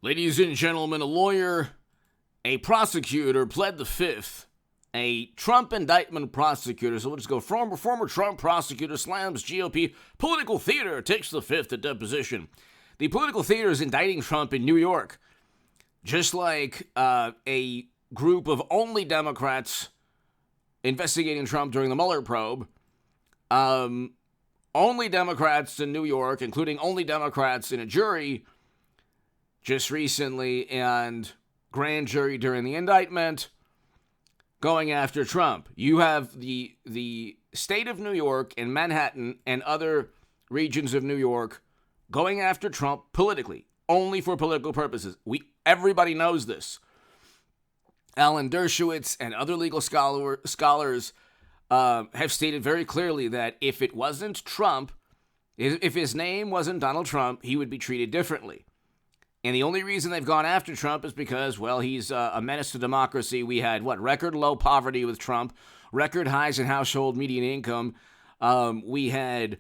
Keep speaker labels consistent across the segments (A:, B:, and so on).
A: Ladies and gentlemen, a lawyer, a prosecutor pled the fifth. A Trump indictment prosecutor, so we'll just go former Trump prosecutor slams GOP political theater, takes the fifth at deposition. The political theater is indicting Trump in New York, just like a group of only Democrats investigating Trump during the Mueller probe. Only Democrats in New York, including only Democrats in a jury just recently, and grand jury during the indictment, going after Trump. You have the state of New York and Manhattan and other regions of New York going after Trump politically, only for political purposes. Everybody knows this. Alan Dershowitz and other legal scholars have stated very clearly that if it wasn't Trump, if his name wasn't Donald Trump, he would be treated differently. And the only reason they've gone after Trump is because, well, he's a menace to democracy. We had, record low poverty with Trump, record highs in household median income. We had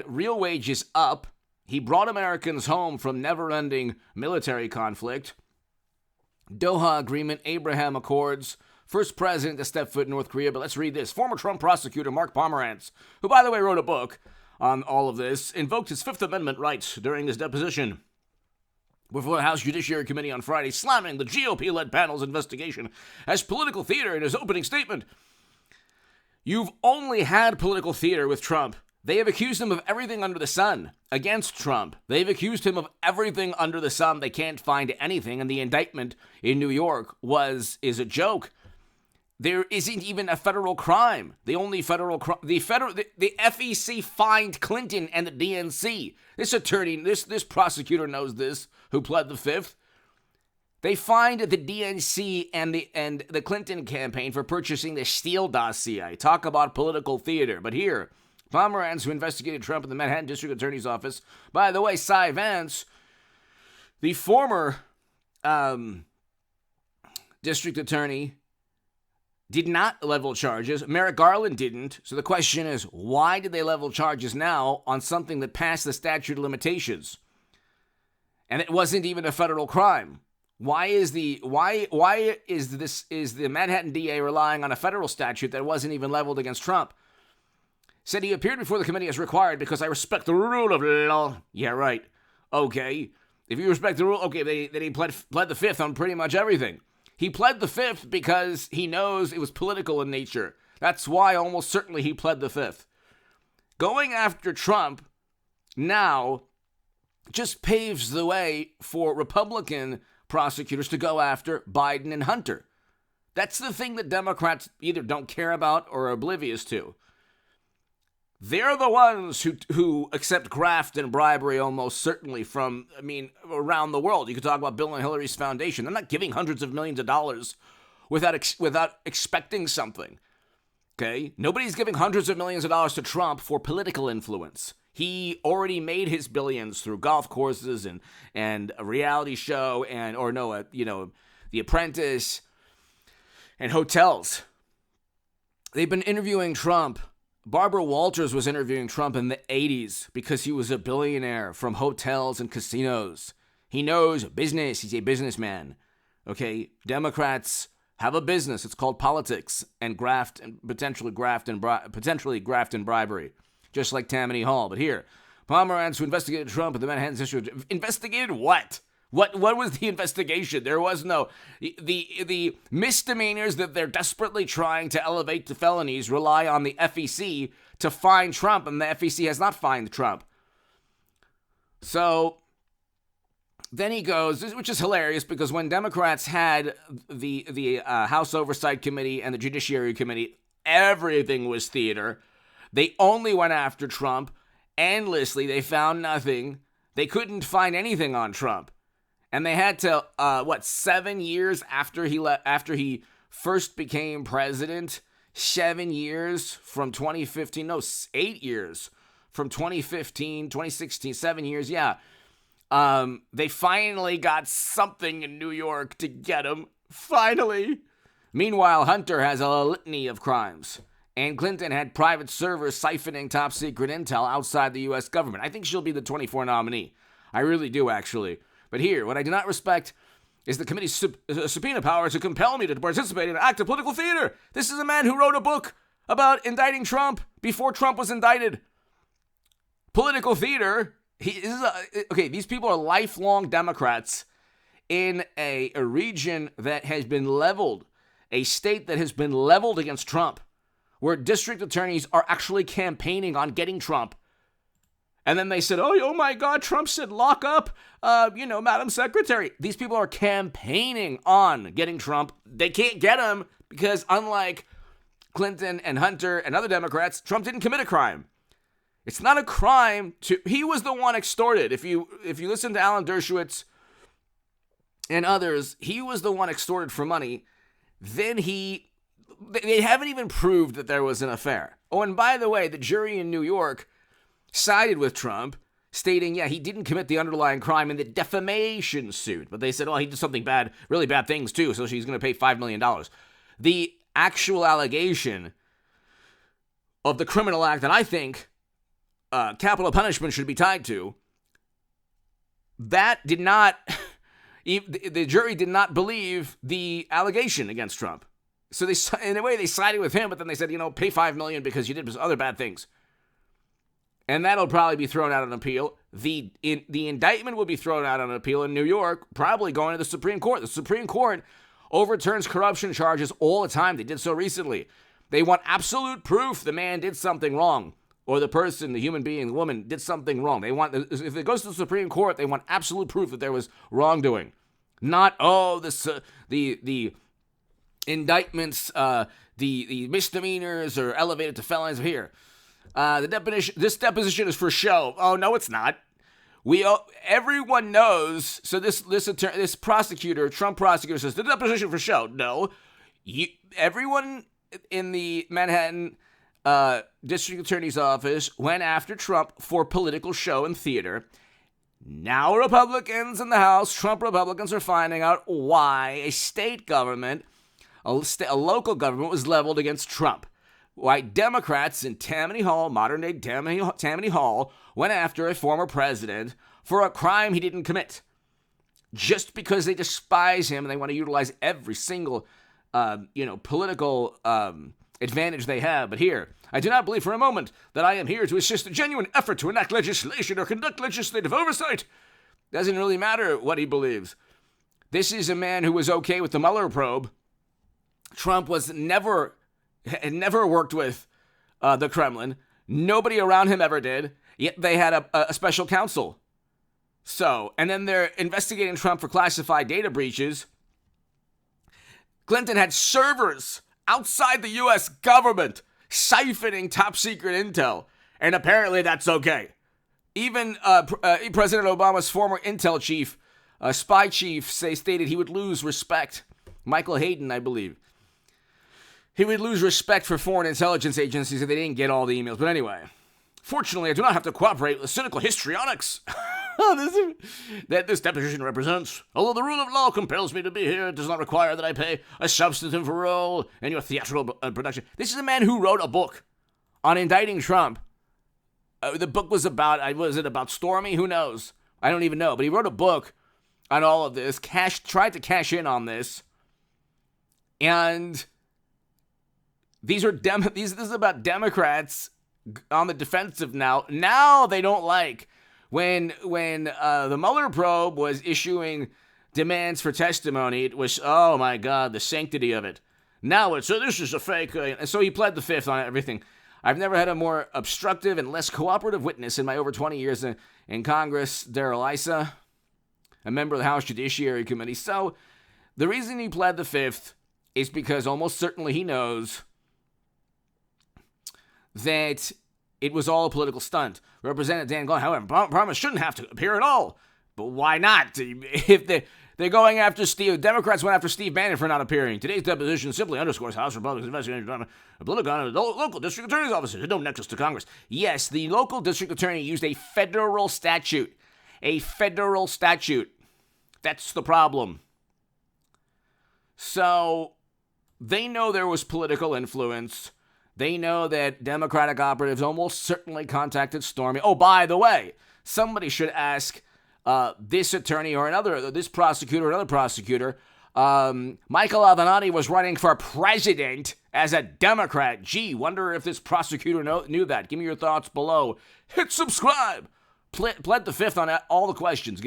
A: real wages up. He brought Americans home from never-ending military conflict. Doha Agreement, Abraham Accords, first president to step foot in North Korea. But let's read this. Former Trump prosecutor Mark Pomerantz, who, by the way, wrote a book on all of this, invoked his Fifth Amendment rights during his deposition before the House Judiciary Committee on Friday, slamming the GOP-led panel's investigation as political theater in his opening statement. You've only had political theater with Trump. They have accused him of everything under the sun against Trump. They've accused him of everything under the sun. They can't find anything, and the indictment in New York is a joke. There isn't even a federal crime. The only federal crime, the FEC fined Clinton and the DNC. This attorney, this prosecutor knows this, who pled the fifth. They fined the DNC and the Clinton campaign for purchasing the Steele dossier. Talk about political theater. But here, Pomerantz, who investigated Trump in the Manhattan District Attorney's Office. By the way, Cy Vance, the former district attorney, did not level charges. Merrick Garland didn't. So the question is, why did they level charges now on something that passed the statute of limitations? And it wasn't even a federal crime. Why is the Manhattan DA relying on a federal statute that wasn't even leveled against Trump? Said he appeared before the committee as required because I respect the rule of law. Yeah, right. Okay. If you respect the rule, okay, then he pled the fifth on pretty much everything. He pled the fifth because he knows it was political in nature. That's why almost certainly he pled the fifth. Going after Trump now just paves the way for Republican prosecutors to go after Biden and Hunter. That's the thing that Democrats either don't care about or are oblivious to. They're the ones who accept graft and bribery almost certainly from, around the world. You could talk about Bill and Hillary's foundation. They're not giving hundreds of millions of dollars without expecting something. Okay? Nobody's giving hundreds of millions of dollars to Trump for political influence. He already made his billions through golf courses and a reality show The Apprentice and hotels. They've been interviewing Trump. Barbara Walters was interviewing Trump in the 80s because he was a billionaire from hotels and casinos. He knows business. He's a businessman. Okay? Democrats have a business. It's called politics and potentially graft and bribery, just like Tammany Hall. But here, Pomerantz, who investigated Trump at the Manhattan District, investigated what? What was the investigation? There was no... The misdemeanors that they're desperately trying to elevate to felonies rely on the FEC to fine Trump, and the FEC has not fined Trump. So then he goes, which is hilarious, because when Democrats had the House Oversight Committee and the Judiciary Committee, everything was theater. They only went after Trump endlessly. They found nothing. They couldn't find anything on Trump. And they had to, 7 years after he first became president, 7 years from 2015, 8 years from 2015, 2016, 7 years, yeah. They finally got something in New York to get him, finally. Meanwhile, Hunter has a litany of crimes. And Clinton had private servers siphoning top secret intel outside the U.S. government. I think she'll be the 24 nominee. I really do, actually. But here, what I do not respect is the committee's subpoena power to compel me to participate in an act of political theater. This is a man who wrote a book about indicting Trump before Trump was indicted. Political theater. These people are lifelong Democrats in a region that has been leveled, a state that has been leveled against Trump, where district attorneys are actually campaigning on getting Trump. And then they said, oh my God, Trump said lock up, Madam Secretary. These people are campaigning on getting Trump. They can't get him because unlike Clinton and Hunter and other Democrats, Trump didn't commit a crime. It's not a crime he was the one extorted. If you listen to Alan Dershowitz and others, he was the one extorted for money. Then they haven't even proved that there was an affair. Oh, and by the way, the jury in New York sided with Trump, stating, he didn't commit the underlying crime in the defamation suit. But they said, he did something bad, really bad things too, so she's going to pay $5 million. The actual allegation of the criminal act that I think capital punishment should be tied to, that did not, the jury did not believe the allegation against Trump. So they, in a way, they sided with him, but then they said, pay $5 million because you did other bad things. And that'll probably be thrown out on appeal. The indictment will be thrown out on appeal in New York, probably going to the Supreme Court. The Supreme Court overturns corruption charges all the time. They did so recently. They want absolute proof the man did something wrong, or the person, the human being, the woman, did something wrong. They want, if it goes to the Supreme Court, they want absolute proof that there was wrongdoing. Not, the indictments, the misdemeanors are elevated to felonies here. This deposition is for show. Oh, no, it's not. Everyone knows. So this prosecutor, Trump prosecutor, says the deposition for show. No, everyone in the Manhattan district attorney's office went after Trump for political show and theater. Now Republicans in the House, Trump Republicans, are finding out why a state government, a local government, was leveled against Trump. Why Democrats in Tammany Hall, modern-day Tammany Hall, went after a former president for a crime he didn't commit. Just because they despise him and they want to utilize every single, political advantage they have. But here, I do not believe for a moment that I am here to assist a genuine effort to enact legislation or conduct legislative oversight. Doesn't really matter what he believes. This is a man who was okay with the Mueller probe. Trump had never worked with the Kremlin. Nobody around him ever did. Yet they had a special counsel. So, and then they're investigating Trump for classified data breaches. Clinton had servers outside the U.S. government siphoning top secret intel. And apparently that's okay. Even President Obama's former intel chief, spy chief, stated he would lose respect. Michael Hayden, I believe. He would lose respect for foreign intelligence agencies if they didn't get all the emails. But anyway, fortunately, I do not have to cooperate with the cynical histrionics that this deposition represents. Although the rule of law compels me to be here, it does not require that I play a substantive role in your theatrical production. This is a man who wrote a book on indicting Trump. The book was about, was it about Stormy? Who knows? I don't even know. But he wrote a book on all of this, tried to cash in on this. And this is about Democrats on the defensive now. Now they don't like when the Mueller probe was issuing demands for testimony. It was, oh my God, the sanctity of it. Now it's, this is a fake. And so he pled the fifth on everything. I've never had a more obstructive and less cooperative witness in my over 20 years in Congress, Darrell Issa, a member of the House Judiciary Committee. So the reason he pled the fifth is because almost certainly he knows that it was all a political stunt. Representative Dan Glenn, however, Promise shouldn't have to appear at all. But why not? If they're going after Steve, Democrats went after Steve Bannon for not appearing. Today's deposition simply underscores House Republicans investigating a political and local district attorney's offices with no nexus to Congress. Yes, the local district attorney used a federal statute. A federal statute. That's the problem. So they know there was political influence. They know that Democratic operatives almost certainly contacted Stormy. Oh, by the way, somebody should ask this attorney or this prosecutor or another prosecutor. Michael Avenatti was running for president as a Democrat. Gee, wonder if this prosecutor knew that. Give me your thoughts below. Hit subscribe. Plead the fifth on all the questions.